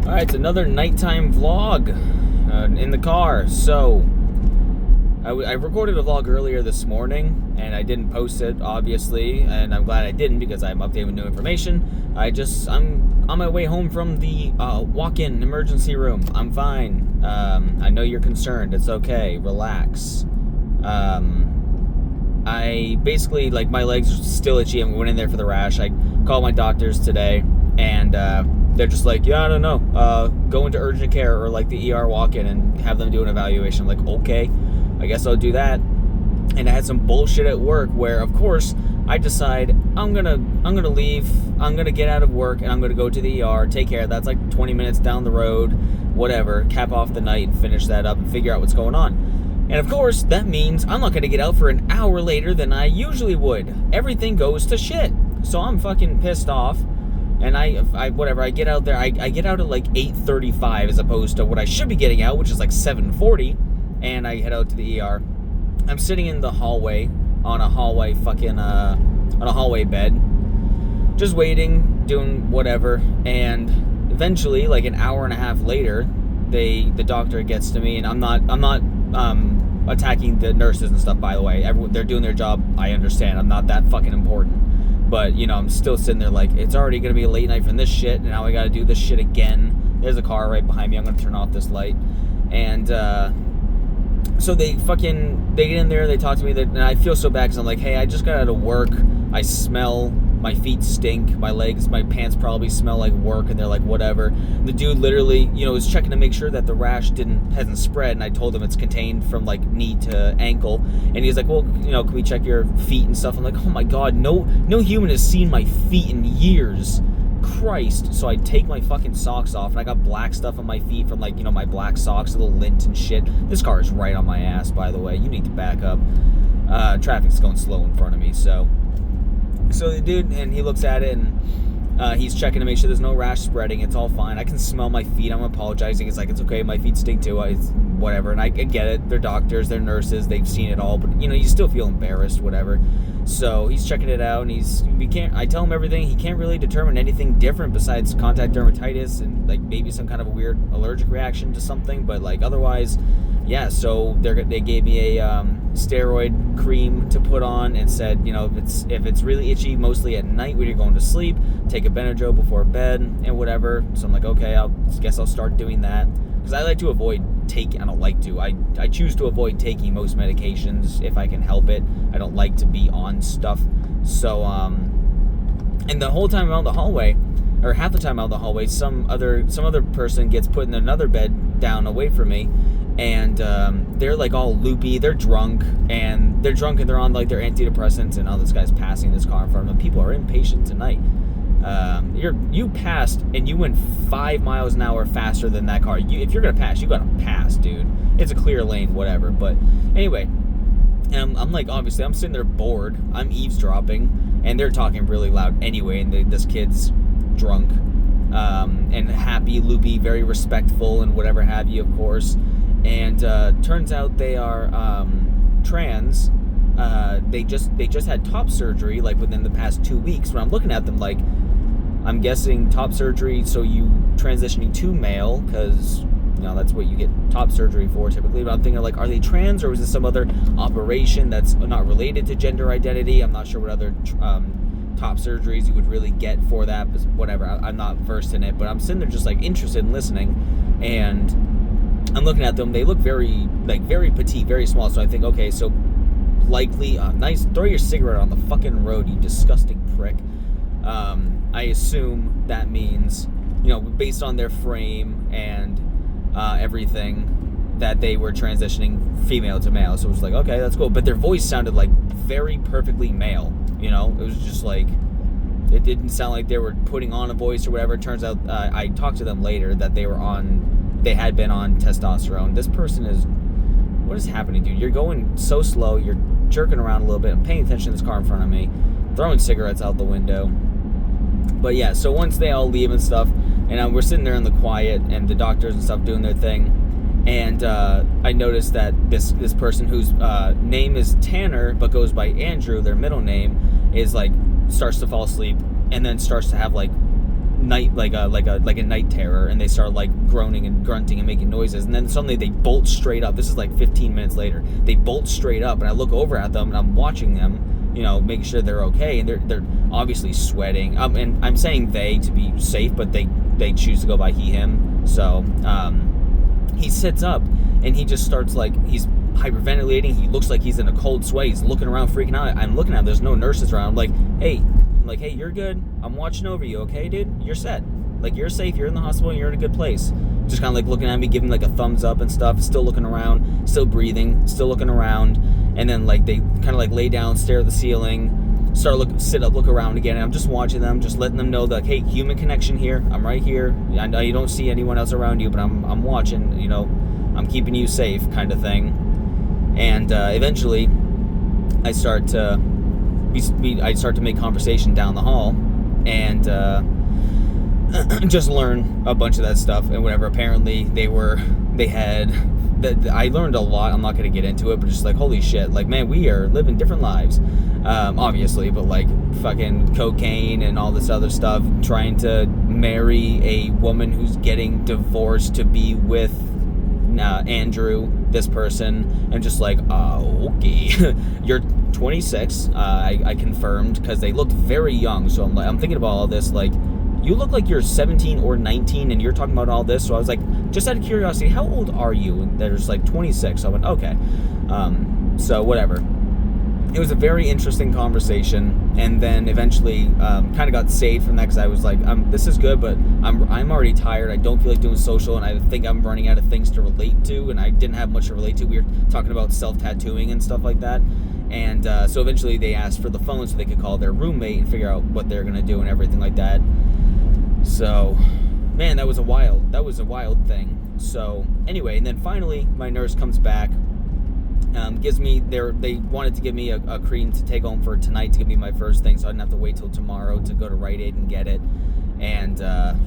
Alright, it's another nighttime vlog in the car. So, I recorded a vlog earlier this morning, and I didn't post it, obviously, and I'm glad I didn't because I'm updating with new information. I'm on my way home from the walk-in emergency room. I'm fine. I know you're concerned. It's okay. Relax. I basically, like, my legs are still itchy. I went in there for the rash. I called my doctors today, and they're just like, yeah, I don't know, go into urgent care or like the ER walk-in and have them do an evaluation. I'm like, okay, I guess I'll do that. And I had some bullshit at work where, of course, I decide I'm gonna leave, I'm gonna get out of work, and I'm gonna go to the ER, take care. That's like 20 minutes down the road, whatever, cap off the night and finish that up and figure out what's going on. And of course, that means I'm not gonna get out for an hour later than I usually would. Everything goes to shit. So I'm fucking pissed off. And I get out there, I get out at like 8:35 as opposed to what I should be getting out, which is like 7:40, and I head out to the ER. I'm sitting in the hallway, on a hallway bed, just waiting, doing whatever, and eventually, like an hour and a half later, the doctor gets to me, and I'm not attacking the nurses and stuff, by the way. They're doing their job, I understand, I'm not that fucking important. But, you know, I'm still sitting there like, it's already going to be a late night from this shit, and now I got to do this shit again. There's a car right behind me. I'm going to turn off this light. And so they get in there, they talk to me, and I feel so bad because I'm like, hey, I just got out of work. I smell, my feet stink, my legs, my pants probably smell like work, and they're like, whatever. The dude literally, you know, was checking to make sure that the rash hasn't spread, and I told him it's contained from like knee to ankle, and he's like, well, you know, can we check your feet and stuff? I'm like, oh my god, no human has seen my feet in years. Christ. So I take my fucking socks off, and I got black stuff on my feet from, like, you know, my black socks, little lint and shit. This car is right on my ass, by the way. You need to back up. Traffic's going slow in front of me, so the dude, and he looks at it, and he's checking to make sure there's no rash spreading. It's all fine. I can smell my feet. I'm apologizing. It's like, it's okay. My feet stink too. It's whatever. And I get it. They're doctors. They're nurses. They've seen it all. But, you know, you still feel embarrassed, whatever. So he's checking it out, and I tell him everything. He can't really determine anything different besides contact dermatitis and, like, maybe some kind of a weird allergic reaction to something. But, like, otherwise, yeah. So they gave me a steroid cream to put on and said, you know, if it's really itchy, mostly at night when you're going to sleep, take a Benadryl before bed and whatever. So I'm like, okay, I guess I'll start doing that, because I like to avoid taking. I don't like to. I choose to avoid taking most medications if I can help it. I don't like to be on stuff. So and the whole time out in the hallway, or half the time out in the hallway, some other person gets put in another bed down away from me. And they're like all loopy, they're drunk, and they're on like their antidepressants, and this guy's passing this car in front of them. People are impatient tonight. You passed, and you went 5 miles an hour faster than that car. If you're gonna pass, you gotta pass, dude. It's a clear lane, whatever. But anyway, and I'm like, obviously, I'm sitting there bored. I'm eavesdropping, and they're talking really loud anyway, and this kid's drunk, and happy, loopy, very respectful, and whatever have you, of course. And turns out they are trans. They just had top surgery, like, within the past 2 weeks. When I'm looking at them, like, I'm guessing top surgery, so you transitioning to male, because, you know, that's what you get top surgery for typically. But I'm thinking, like, are they trans, or is this some other operation that's not related to gender identity? I'm not sure what other top surgeries you would really get for that, but whatever. I'm not versed in it, but I'm sitting there just, like, interested in listening, and I'm looking at them. They look very petite, very small. So I think, okay, so likely, nice. Throw your cigarette on the fucking road, you disgusting prick. I assume that means, you know, based on their frame and everything, that they were transitioning female to male. So it was like, okay, that's cool. But their voice sounded like very perfectly male. You know, it was just like, it didn't sound like they were putting on a voice or whatever. It turns out, I talked to them later that they had been on testosterone. This person what is happening, dude? You're going so slow, you're jerking around a little bit, I'm paying attention to this car in front of me, throwing cigarettes out the window. But yeah, so once they all leave and stuff, and we're sitting there in the quiet, and the doctors and stuff doing their thing, and I noticed that this person whose name is Tanner, but goes by Andrew, their middle name, is like, starts to fall asleep, and then starts to have like night, like a night terror, and they start like groaning and grunting and making noises, and then suddenly they bolt straight up. This is like 15 minutes later. They bolt straight up, and I look over at them, and I'm watching them, you know, making sure they're okay, and they're obviously sweating. And I'm saying they to be safe, but they choose to go by he, him. So he sits up, and he just starts like, he's hyperventilating. He looks like he's in a cold sweat. He's looking around, freaking out. I'm looking at him. There's no nurses around. I'm like, hey, you're good. I'm watching over you, okay, dude? You're set. Like, you're safe. You're in the hospital, and you're in a good place. Just kind of like looking at me, giving like a thumbs up and stuff. Still looking around, still breathing, still looking around. And then like they kind of like lay down, stare at the ceiling, sit up, look around again. And I'm just watching them, just letting them know that, hey, human connection here. I'm right here. I know you don't see anyone else around you, but I'm watching. You know, I'm keeping you safe, kind of thing. And eventually, I start to make conversation down the hall, and just learn a bunch of that stuff and whatever. Apparently, I learned a lot. I'm not going to get into it, but just like, holy shit, like, man, we are living different lives, obviously, but like fucking cocaine and all this other stuff, trying to marry a woman who's getting divorced to be with Andrew, this person, and just like, okay, you're 26. I confirmed, because they looked very young. So I'm thinking about all this, like, you look like you're 17 or 19, and you're talking about all this. So I was like, just out of curiosity, how old are you? And they're just like 26. So I went, okay. So whatever. It was a very interesting conversation, and then eventually kind of got saved from that, because I was like, this is good, but I'm already tired. I don't feel like doing social, and I think I'm running out of things to relate to, and I didn't have much to relate to. We were talking about self-tattooing and stuff like that, and so eventually they asked for the phone so they could call their roommate and figure out what they're going to do and everything like that. So, man, that was a wild thing. So anyway, and then finally my nurse comes back. They wanted to give me a cream to take home for tonight to give me my first thing, so I didn't have to wait till tomorrow to go to Rite Aid and get it. And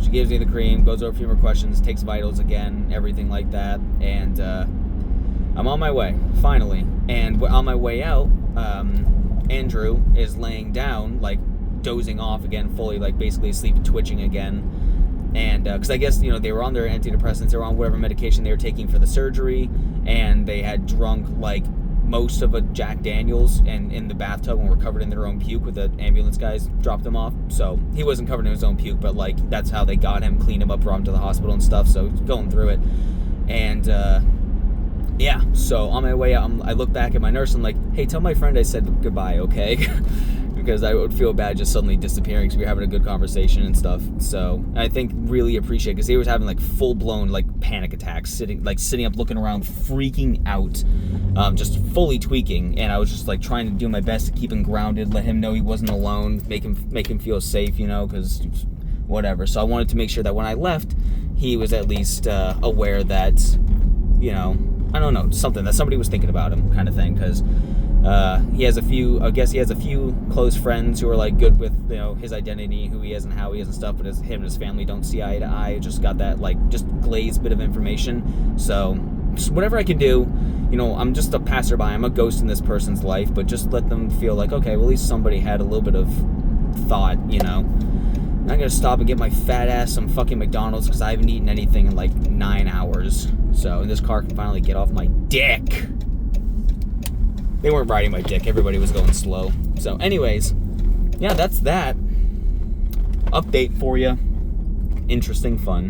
she gives me the cream, goes over a few more questions, takes vitals again, everything like that, and I'm on my way, finally. And on my way out, Andrew is laying down, like dozing off again, fully like basically asleep, twitching again. And because I guess, you know, they were on their antidepressants, they were on whatever medication they were taking for the surgery, and they had drunk like most of a Jack Daniels and in the bathtub and were covered in their own puke, with the ambulance guys dropped them off. So he wasn't covered in his own puke, but like that's how they got him, cleaned him up, brought him to the hospital and stuff. So going through it. And yeah, so on my way out, I look back at my nurse and I'm like, hey, tell my friend I said goodbye, okay? Because I would feel bad just suddenly disappearing, because we were having a good conversation and stuff. So I think really appreciate it, because he was having like full-blown like panic attacks, sitting up, looking around, freaking out, just fully tweaking. And I was just like trying to do my best to keep him grounded, let him know he wasn't alone, make him feel safe, you know, because whatever. So I wanted to make sure that when I left, he was at least aware that, you know, I don't know, something that somebody was thinking about him, kind of thing, because he has a few close friends who are like good with, you know, his identity, who he is and how he is and stuff, but him and his family don't see eye to eye. Just got that like just glazed bit of information. So just whatever I can do, you know, I'm just a passerby, I'm a ghost in this person's life, but just let them feel like, okay, well, at least somebody had a little bit of thought, you know. I'm gonna stop and get my fat ass some fucking McDonald's, because I haven't eaten anything in like 9 hours. So, and this car can finally get off my dick. They weren't riding my dick, everybody was going slow. So anyways, yeah, that's that. Update for you. Interesting, fun.